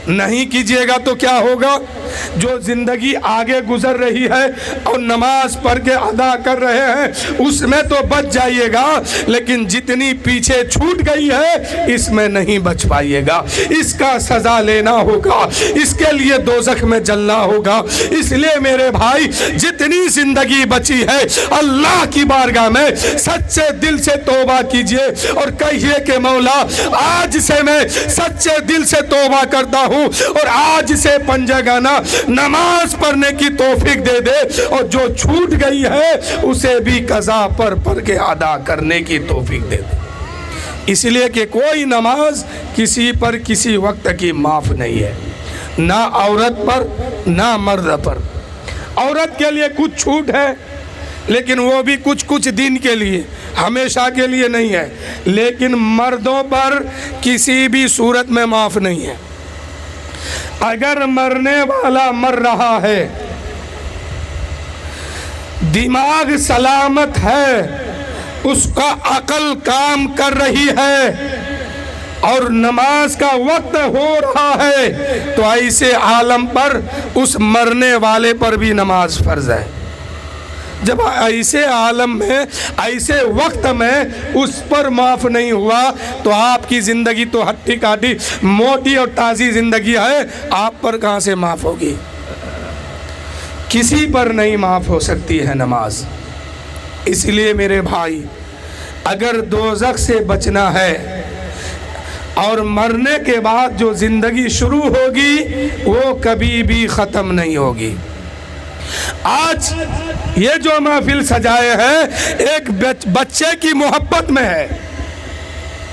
नहीं कीजिएगा तो क्या होगा, जो जिंदगी आगे गुजर रही है और नमाज पढ़ के अदा कर रहे हैं उसमें तो बच जाइएगा, लेकिन जितनी पीछे छूट गई है इसमें नहीं बच पाइएगा। इसका सजा लेना होगा, इसके लिए दोज़ख में जलना होगा। इसलिए मेरे भाई, जितनी जिंदगी बची है अल्लाह की बारगाह में सच्चे दिल से तौबा कीजिए और कहिए कि मौला, आज से मैं सच्चे दिल से तौबा करता हूँ और आज से पंजगाना नमाज पढ़ने की तौफीक दे दे, और जो छूट गई है उसे भी कज़ा पढ़ के अदा करने की तौफीक दे दे। इसलिए कि कोई नमाज किसी पर किसी वक्त की माफ नहीं है, ना औरत पर ना मर्द पर। औरत के लिए कुछ छूट है, लेकिन वो भी कुछ दिन के लिए, हमेशा के लिए नहीं है। लेकिन मर्दों पर किसी भी सूरत में माफ नहीं है। अगर मरने वाला मर रहा है, दिमाग सलामत है, उसका अकल काम कर रही है और नमाज का वक्त हो रहा है, तो ऐसे आलम पर उस मरने वाले पर भी नमाज फर्ज है। जब ऐसे आलम में, ऐसे वक्त में उस पर माफ़ नहीं हुआ तो आपकी ज़िंदगी तो हट्टी काटी मोटी और ताज़ी ज़िंदगी है, आप पर कहाँ से माफ़ होगी? किसी पर नहीं माफ़ हो सकती है नमाज। इसलिए मेरे भाई, अगर दोज़ख से बचना है और मरने के बाद जो ज़िंदगी शुरू होगी वो कभी भी ख़त्म नहीं होगी। آج یہ جو محفل سجائے ہیں ایک بچے کی محبت میں ہے،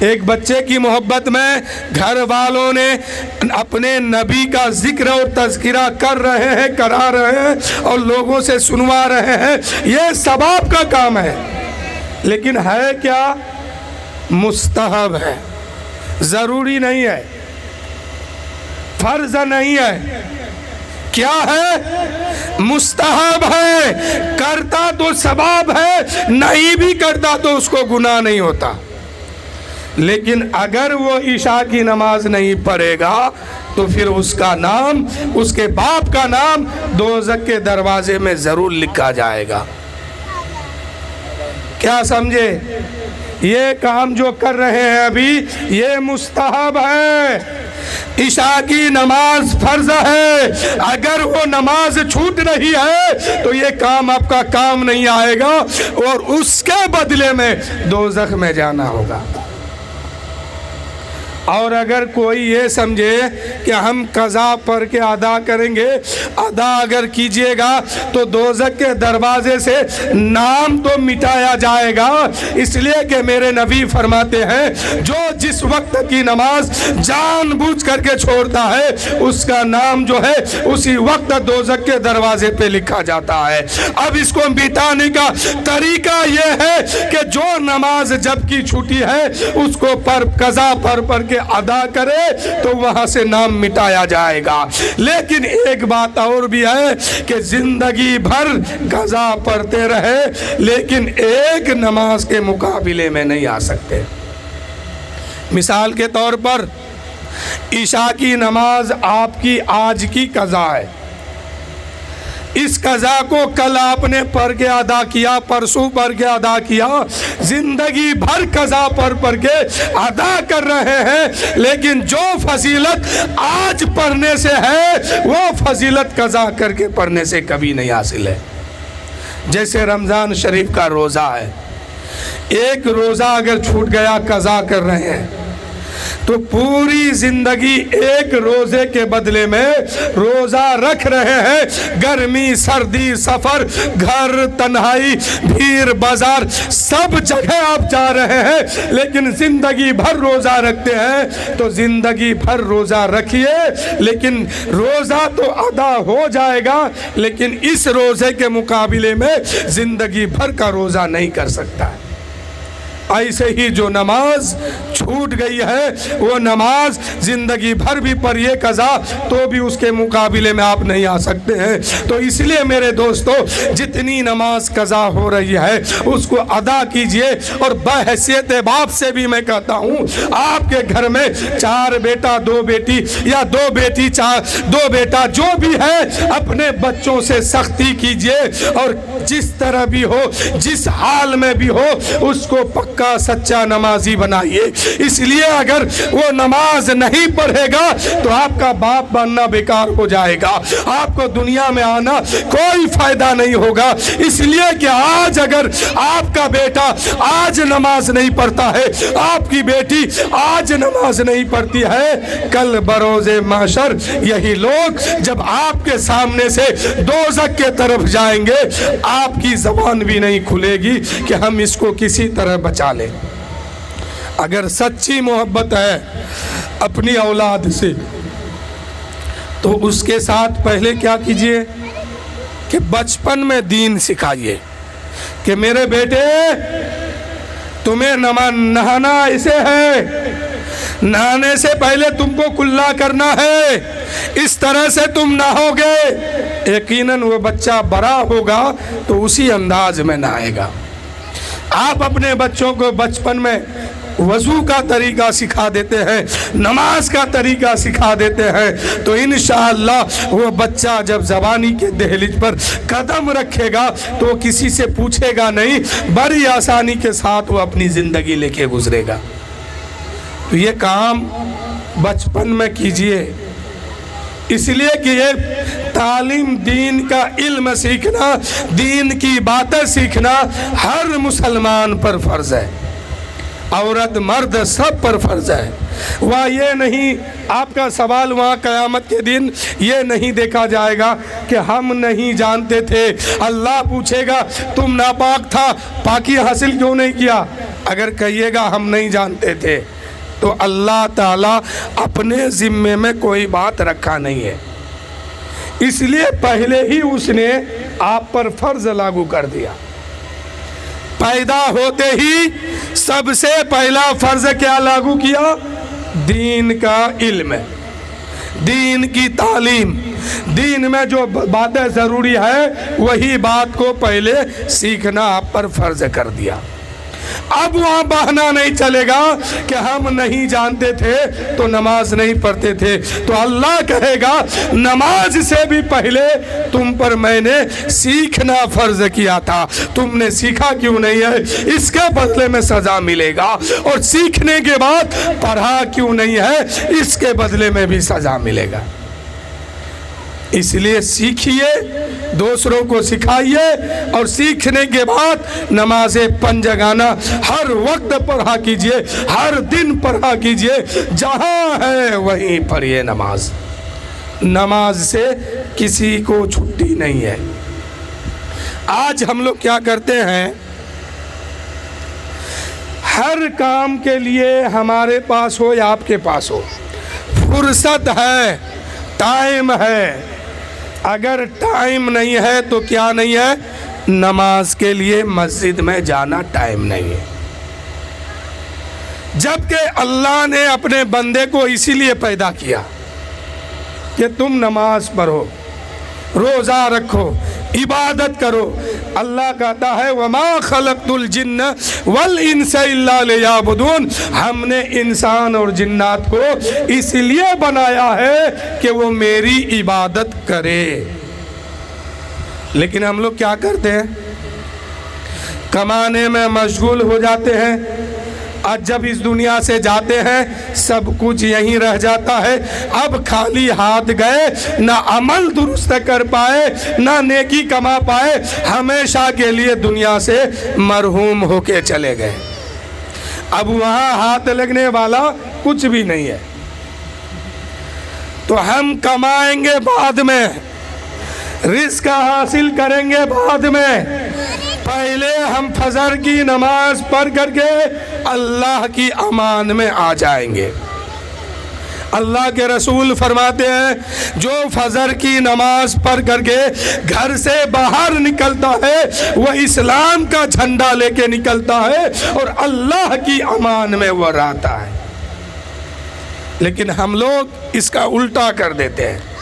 ایک بچے کی محبت میں گھر والوں نے اپنے نبی کا ذکر اور تذکرہ کر رہے ہیں، کرا رہے ہیں اور لوگوں سے سنوا رہے ہیں، یہ ثواب کا کام ہے، لیکن ہے کیا؟ مستحب ہے، ضروری نہیں ہے، فرض نہیں ہے، کیا ہے؟ مستحب ہے، کرتا تو ثواب ہے، نہیں بھی کرتا تو اس کو گناہ نہیں ہوتا۔ لیکن اگر وہ عشاء کی نماز نہیں پڑھے گا تو پھر اس کا نام، اس کے باپ کا نام دوزخ کے دروازے میں ضرور لکھا جائے گا۔ کیا سمجھے؟ یہ کام جو کر رہے ہیں ابھی یہ مستحب ہے، عشاء کی نماز فرض ہے، اگر وہ نماز چھوٹ رہی ہے تو یہ کام آپ کا کام نہیں آئے گا اور اس کے بدلے میں دوزخ میں جانا ہوگا۔ اور اگر کوئی یہ سمجھے کہ ہم قضا پڑھ کے ادا کریں گے، ادا اگر کیجئے گا تو دوزخ کے دروازے سے نام تو مٹایا جائے گا، اس لیے کہ میرے نبی فرماتے ہیں جو جس وقت کی نماز جان بوجھ کر کے چھوڑتا ہے اس کا نام جو ہے اسی وقت دوزخ کے دروازے پہ لکھا جاتا ہے۔ اب اس کو مٹانے کا طریقہ یہ ہے کہ جو نماز جب کی چھوٹی ہے اس کو قضا پڑھ کے ادا کرے تو وہاں سے نام مٹایا جائے گا۔ لیکن ایک بات اور بھی ہے کہ زندگی بھر قضا پڑھتے رہے لیکن ایک نماز کے مقابلے میں نہیں آ سکتے۔ مثال کے طور پر عشاء کی نماز آپ کی آج کی قضا ہے، اس قضا کو کل آپ نے پڑھ کے ادا کیا، پرسوں پڑھ کے ادا کیا، زندگی بھر قضا پڑھ کے ادا کر رہے ہیں، لیکن جو فضیلت آج پڑھنے سے ہے وہ فضیلت قضا کر کے پڑھنے سے کبھی نہیں حاصل ہے۔ جیسے رمضان شریف کا روزہ ہے، ایک روزہ اگر چھوٹ گیا قضا کر رہے ہیں تو پوری زندگی ایک روزے کے بدلے میں روزہ رکھ رہے ہیں، گرمی سردی سفر گھر تنہائی بھیڑ بازار سب جگہ آپ جا رہے ہیں لیکن زندگی بھر روزہ رکھتے ہیں۔ تو زندگی بھر روزہ رکھیے لیکن روزہ تو ادا ہو جائے گا لیکن اس روزے کے مقابلے میں زندگی بھر کا روزہ نہیں کر سکتا۔ ایسے ہی جو نماز چھوٹ گئی ہے وہ نماز زندگی بھر بھی پڑھیے قضا تو بھی اس کے مقابلے میں آپ نہیں آ سکتے ہیں۔ تو اس لیے میرے دوستو جتنی نماز قضا ہو رہی ہے اس کو ادا کیجئے، اور بحیثیت باپ سے بھی میں کہتا ہوں آپ کے گھر میں 4 بیٹا 2 بیٹی یا 2 بیٹی 2 بیٹا جو بھی ہے اپنے بچوں سے سختی کیجئے، اور جس طرح بھی ہو جس حال میں بھی ہو اس کو کا سچا نمازی بنائیے۔ اس لیے اگر وہ نماز نہیں پڑھے گا تو آپ کا باپ بننا بیکار ہو جائے گا، آپ کو دنیا میں آنا کوئی فائدہ نہیں ہوگا۔ اس لیے کہ آج اگر آپ کا بیٹا آج نماز نہیں پڑھتا ہے، آپ کی بیٹی آج نماز نہیں پڑھتی ہے، کل بروز محشر یہی لوگ جب آپ کے سامنے سے دوزخ کے طرف جائیں گے آپ کی زبان بھی نہیں کھلے گی کہ ہم اس کو کسی طرح بچا لیں۔ اگر سچی محبت ہے اپنی اولاد سے تو اس کے ساتھ پہلے کیا کیجئے کہ بچپن میں دین سکھائیے کہ میرے بیٹے تمہیں نہانا اسے ہے، نہانے سے پہلے تم کو کلا کرنا ہے، اس طرح سے تم نہو گے، یقیناً وہ بچہ بڑا ہوگا تو اسی انداز میں نہائے گا۔ آپ اپنے بچوں کو بچپن میں وضو کا طریقہ سکھا دیتے ہیں، نماز کا طریقہ سکھا دیتے ہیں تو انشاءاللہ وہ بچہ جب زبانی کے دہلیز پر قدم رکھے گا تو کسی سے پوچھے گا نہیں، بڑی آسانی کے ساتھ وہ اپنی زندگی لے کے گزرے گا۔ تو یہ کام بچپن میں کیجئے، اس لیے کہ یہ تعلیم دین کا علم سیکھنا، دین کی باتیں سیکھنا ہر مسلمان پر فرض ہے۔ औरत मर्द सब पर फर्ज है। वहाँ ये नहीं, आपका सवाल वहाँ क़यामत के दिन ये नहीं देखा जाएगा कि हम नहीं जानते थे। अल्लाह पूछेगा तुम नापाक था, पाकी हासिल क्यों नहीं किया? अगर कहिएगा हम नहीं जानते थे तो अल्लाह ताला अपने ज़िम्मे में कोई बात रखा नहीं है, इसलिए पहले ही उसने आप पर फर्ज लागू कर दिया। पैदा होते ही सबसे पहला फर्ज क्या लागू किया? दीन का इल्म, दीन की तालीम, दीन में जो बातें ज़रूरी है वही बात को पहले सीखना आप पर फर्ज कर दिया। अब वहाँ बहाना नहीं चलेगा कि हम नहीं जानते थे तो नमाज नहीं पढ़ते थे। तो अल्लाह कहेगा नमाज से भी पहले तुम पर मैंने सीखना फर्ज किया था, तुमने सीखा क्यों नहीं है, इसके बदले में सजा मिलेगा। और सीखने के बाद पढ़ा क्यों नहीं है, इसके बदले में भी सजा मिलेगा। इसलिए सीखिए, दूसरों को सिखाइए और सीखने के बाद नमाज़ें पंजगाना हर वक्त पढ़ा कीजिए, हर दिन पढ़ा कीजिए, जहाँ है वहीं पढ़िए नमाज। नमाज से किसी को छुट्टी नहीं है। आज हम लोग क्या करते हैं, हर काम के लिए हमारे पास हो या आपके पास हो, फुर्सत है, टाइम है। अगर टाइम नहीं है तो क्या नहीं है? नमाज के लिए मस्जिद में जाना टाइम नहीं है। जबकि अल्लाह ने अपने बंदे को इसीलिए पैदा किया कि तुम नमाज पढ़ो, रोज़ा रखो, इबादत करो। अल्लाह कहता है वमा खलक़तुल जिन्न वल इंसा इल्ला लियअबुदून, हमने इंसान और जिन्नात को इसलिए बनाया है कि वो मेरी इबादत करे। लेकिन हम लोग क्या करते हैं, कमाने में मशगूल हो जाते हैं। आज जब इस दुनिया से जाते हैं सब कुछ यहीं रह जाता है। अब खाली हाथ गए, ना अमल दुरुस्त कर पाए, ना नेकी कमा पाए, हमेशा के लिए दुनिया से मरहूम होके चले गए। अब वहाँ हाथ लगने वाला कुछ भी नहीं है। तो हम कमाएंगे बाद में, रिस्क हासिल करेंगे बाद में, पहले हम फजर की नमाज पढ़ करके अल्लाह की अमान में आ जाएंगे। अल्लाह के रसूल फरमाते हैं जो फजर की नमाज पढ़ करके घर से बाहर निकलता है वह इस्लाम का झंडा लेके निकलता है और अल्लाह की अमान में वह रहता है। लेकिन हम लोग इसका उल्टा कर देते हैं।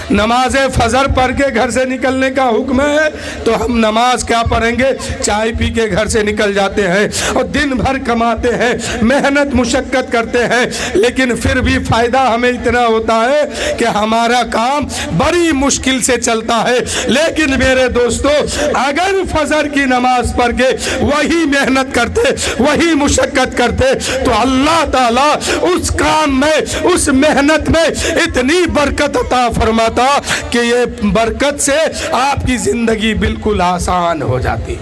नमाज फजर पढ़ के घर से निकलने का हुक्म है तो हम नमाज क्या पढ़ेंगे, चाय पी के घर से निकल जाते हैं और दिन भर कमाते हैं, मेहनत मुशक्क़त करते हैं, लेकिन फिर भी फ़ायदा हमें इतना होता है कि हमारा काम बड़ी मुश्किल से चलता है। लेकिन मेरे दोस्तों, अगर फजर की नमाज पढ़ के वही मेहनत करते, वही मुशक्क़त करते तो अल्लाह ताला उस काम में, उस मेहनत में इतनी बरकत अता फरमाता कि ये बरकत से आपकी जिंदगी बिल्कुल आसान हो जाती।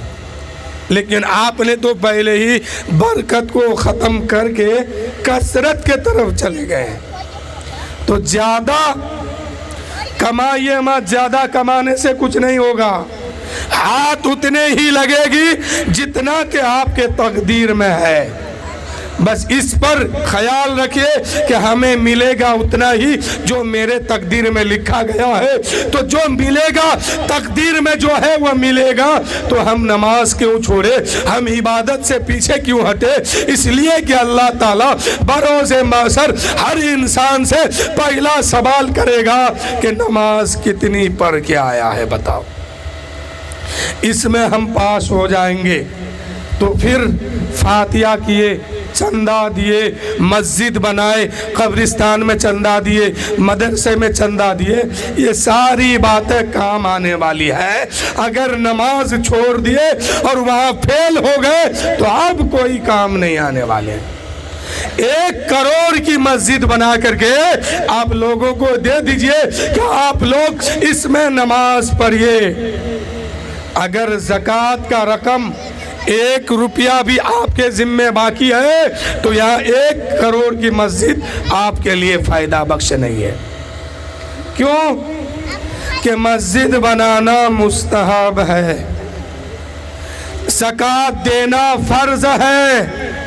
लेकिन आपने तो पहले ही बरकत को ख़त्म करके कसरत के तरफ चले गए। तो ज़्यादा कमाइए मत, ज़्यादा कमाने से कुछ नहीं होगा। हाथ उतने ही लगेगी जितना कि आपके तकदीर में है। बस इस पर ख्याल रखिए कि हमें मिलेगा उतना ही जो मेरे तकदीर में लिखा गया है। तो जो मिलेगा तकदीर में जो है वह मिलेगा। तो हम नमाज क्यों छोड़े, हम इबादत से पीछे क्यों हटे? इसलिए कि अल्लाह ताला बरोज़े महशर हर इंसान से पहला सवाल करेगा कि नमाज कितनी पढ़ के आया है बताओ। इसमें हम पास हो जाएंगे तो फिर फातिहा किए, चंदा दिए, मस्जिद बनाए, कब्रिस्तान में चंदा दिए, मदरसे में चंदा दिए, ये सारी बातें काम आने वाली है। अगर नमाज छोड़ दिए और वहाँ फेल हो गए तो अब कोई काम नहीं आने वाले। 1 करोड़ की मस्जिद बना करके आप लोगों को दे दीजिए कि आप लोग इसमें नमाज पढ़िए। अगर ज़कात का रकम 1 रुपया भी आपके जिम्मे बाकी है तो यहाँ 1 करोड़ की मस्जिद आपके लिए फायदा बख्श नहीं है। क्यों कि मस्जिद बनाना मुस्तहब है, ज़कात देना फर्ज है।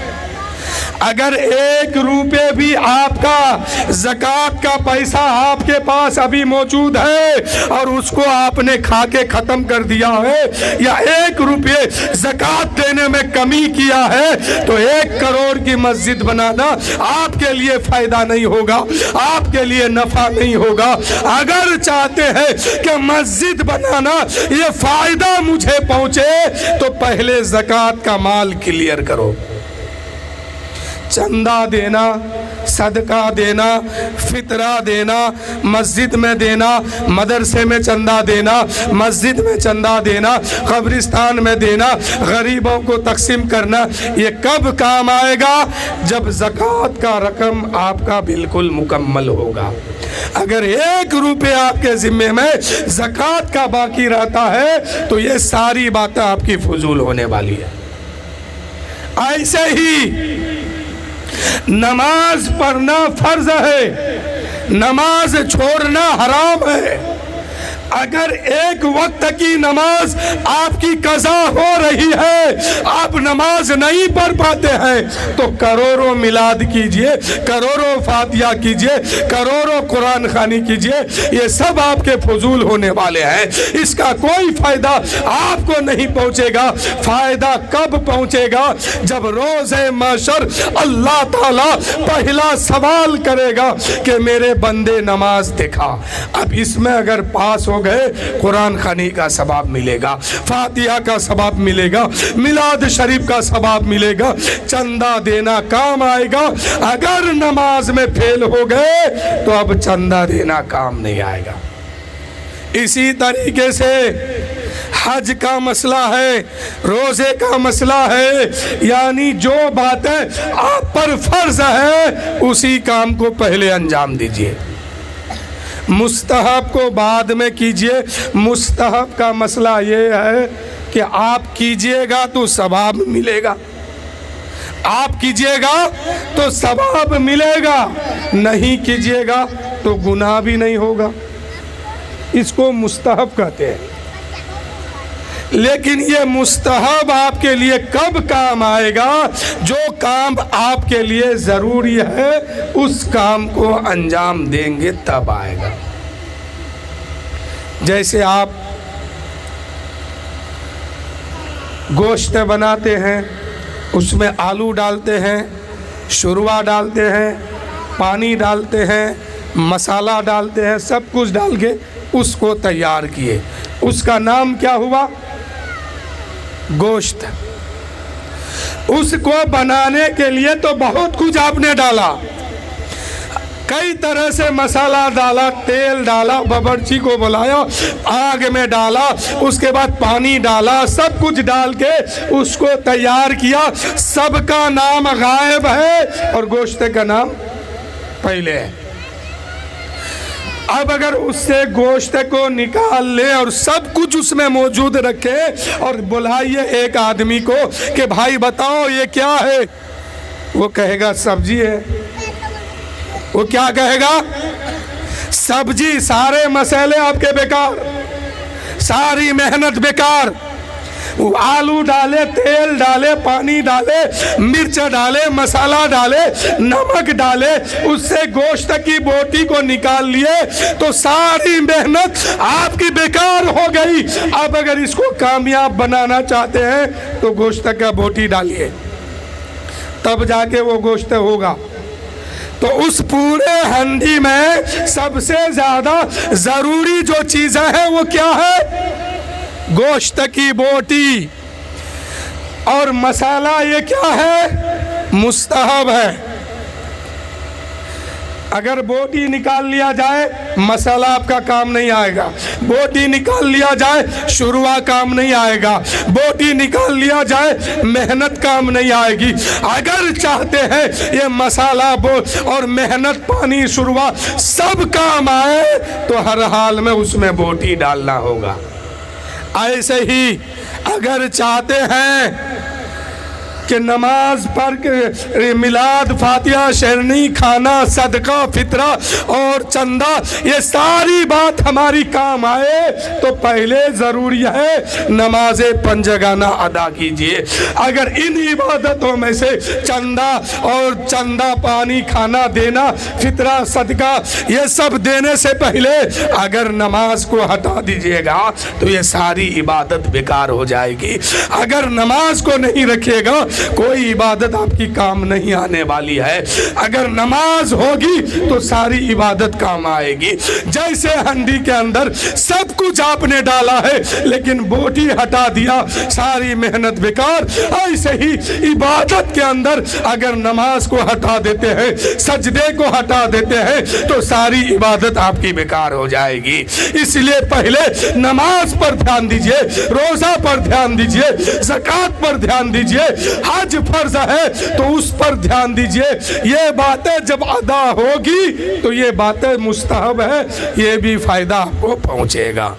अगर 1 रुपये भी आपका ज़कात का पैसा आपके पास अभी मौजूद है और उसको आपने खा के ख़त्म कर दिया है, या 1 रुपये ज़कात देने में कमी किया है, तो 1 करोड़ की मस्जिद बनाना आपके लिए फ़ायदा नहीं होगा, आपके लिए नफ़ा नहीं होगा। अगर चाहते हैं कि मस्जिद बनाना ये फ़ायदा मुझे पहुँचे तो पहले ज़कात का माल क्लियर करो। चंदा देना, सदका देना, फितरा देना, मस्जिद में देना, मदरसे में चंदा देना, मस्जिद में चंदा देना, कब्रिस्तान में देना, गरीबों को तकसीम करना, ये कब काम आएगा? जब ज़कात का रकम आपका बिल्कुल मुकम्मल होगा। अगर 1 रुपये आपके ज़िम्मे में ज़कात का बाकी रहता है तो ये सारी बातें आपकी फजूल होने वाली है। ऐसे ही नमाज पढ़ना फर्ज है, नमाज छोड़ना हराम है। अगर 1 वक्त की नमाज आपकी कज़ा हो रही है, आप नमाज नहीं पढ़ पाते हैं, तो करोड़ों मिलाद कीजिए, करोड़ों फातिहा कीजिए, करोड़ों कुरान खानी कीजिए, ये सब आपके फजूल होने वाले हैं। इसका कोई फ़ायदा आपको नहीं पहुँचेगा। फ़ायदा कब पहुँचेगा? जब रोज़े महशर अल्लाह ताला पहला सवाल करेगा कि मेरे बंदे नमाज दिखा। अब इसमें अगर पास हो गए, कुरान खानी का सवाब मिलेगा, फातिहा का सवाब मिलेगा, मिलाद शरीफ का सवाब मिलेगा, चंदा देना काम आएगा। अगर नमाज में फेल हो गए तो अब चंदा देना काम नहीं आएगा। इसी तरीके से हज का मसला है, रोजे का मसला है, यानी जो बातें आप पर फर्ज है उसी काम को पहले अंजाम दीजिए, मुस्तहब को बाद में कीजिए। मुस्तहब का मसला ये है कि आप कीजिएगा तो सवाब मिलेगा, आप कीजिएगा तो सवाब मिलेगा, नहीं कीजिएगा तो गुनाह भी नहीं होगा। इसको मुस्तहब कहते हैं। लेकिन ये मुस्तहब आपके लिए कब काम आएगा? जो काम आपके लिए ज़रूरी है उस काम को अंजाम देंगे तब आएगा। जैसे आप गोश्त बनाते हैं, उसमें आलू डालते हैं, शुरवा डालते हैं, पानी डालते हैं, मसाला डालते हैं, सब कुछ डाल के उसको तैयार किए, उसका नाम क्या हुआ? गोश्त। उसको बनाने के लिए तो बहुत कुछ आपने डाला, कई तरह से मसाला डाला, तेल डाला, बावर्ची को बुलाया, आग में डाला, उसके बाद पानी डाला, सब कुछ डाल के उसको तैयार किया। सबका नाम गायब है और गोश्त का नाम पहले है। अब अगर उससे गोश्त को निकाल ले और सब कुछ उसमें मौजूद रखे और बुलाइए एक आदमी को कि भाई बताओ ये क्या है, वो कहेगा सब्जी है। वो क्या कहेगा? सब्जी। सारे मसाले आपके बेकार, सारी मेहनत बेकार। वो आलू डाले, तेल डाले, पानी डाले, मिर्च डाले, मसाला डाले, नमक डाले, उससे गोश्त की बोटी को निकाल लिए तो सारी मेहनत आपकी बेकार हो गई। अब अगर इसको कामयाब बनाना चाहते हैं तो गोश्त का बोटी डालिए, तब जाके वो गोश्त होगा। तो उस पूरे हंडी में सबसे ज्यादा जरूरी जो चीजें हैं वो क्या है? गोश्त की बोटी। और मसाला ये क्या है? मुस्तहब है। अगर बोटी निकाल लिया जाए मसाला आपका काम नहीं आएगा, बोटी निकाल लिया जाए शुरुआ काम नहीं आएगा, बोटी निकाल लिया जाए मेहनत काम नहीं आएगी। अगर चाहते हैं ये मसाला और मेहनत, पानी, शुरुआ सब काम आए तो हर हाल में उसमें बोटी डालना होगा। ऐसे ही अगर चाहते हैं کہ نماز پڑھ کے میلاد، فاتحہ، شیرنی، کھانا، صدقہ، فطرہ اور چندہ یہ ساری بات ہماری کام آئے تو پہلے ضروری ہے نماز پنجگانہ ادا کیجئے۔ اگر ان عبادتوں میں سے چندہ اور چندہ پانی کھانا دینا، فطرہ، صدقہ یہ سب دینے سے پہلے اگر نماز کو ہٹا دیجئے گا تو یہ ساری عبادت بیکار ہو جائے گی۔ اگر نماز کو نہیں رکھے گا کوئی عبادت آپ کی کام نہیں آنے والی ہے۔ اگر نماز ہوگی تو ساری عبادت کام آئے گی۔ جیسے ہنڈی کے اندر سب کچھ آپ نے ڈالا ہے لیکن بوٹی ہٹا دیا، ساری محنت بیکار۔ ایسے ہی عبادت کے اندر اگر نماز کو ہٹا دیتے ہیں، سجدے کو ہٹا دیتے ہیں تو ساری عبادت آپ کی بیکار ہو جائے گی۔ اس لیے پہلے نماز پر دھیان دیجئے، روزہ پر دھیان دیجئے، زکوٰۃ پر دھیان دیجئے، حج فرض ہے تو اس پر دھیان دیجئے۔ یہ باتیں جب ادا ہوگی تو یہ باتیں مستحب ہے، یہ بھی فائدہ آپ کو پہنچے گا۔